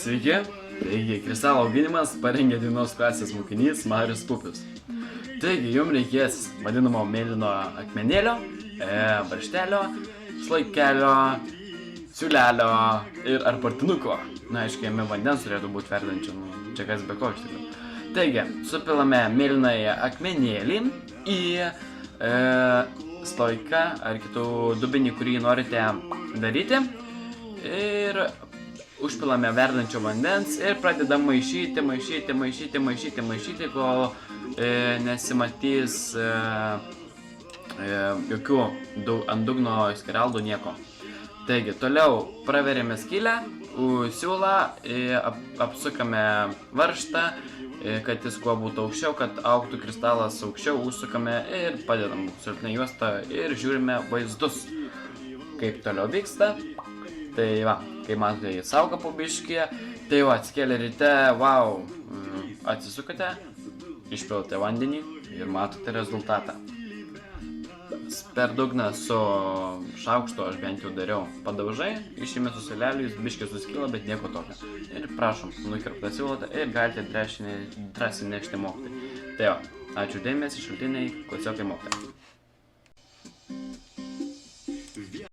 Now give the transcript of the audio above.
Sveiki, taigi kristalo auginimas parengė 9 klasės mokinys Marius Pupius. Taigi jums reikės vadinamo mėlyno akmenėlio, barštelio, slaikelio, siūlelio ir arpartinuko. Na, aiškiai, jame vandens turėtų būti verdančio, čia kas be ko iš tikrųjų. Taigi, supilame mėlynąją akmenėlį į slaiką ar kitų dubinį, kurį norite daryti. Ir užpilame verdančio vandens ir pradedam maišyti, kol nesimatys jokių ant dugno skersaldų nieko. Taigi, toliau praveriame skylę, siūlą, apsukame varžtą, kad jis kuo būtų aukščiau, kad augtų kristalas aukščiau, užsukame ir padedam sultinę juostą ir žiūrime vaizdus, kaip toliau vyksta. Tai va, kai matote, jis auga po biškį, tai va, atsikėlė ryte, wow, atsisukate, išpilate vandenį ir matote rezultatą. Per dugną su šaukštu aš bent jau dariau padaužai, išėmė su siūleliu, jis biškį suskilo, bet nieko tokio. Ir prašom, nukirptą siūlotą ir galite drąsiai nešti mokytojai. Tai va, ačiū dėmesį, šaltiniai, klasiokai mokytojai.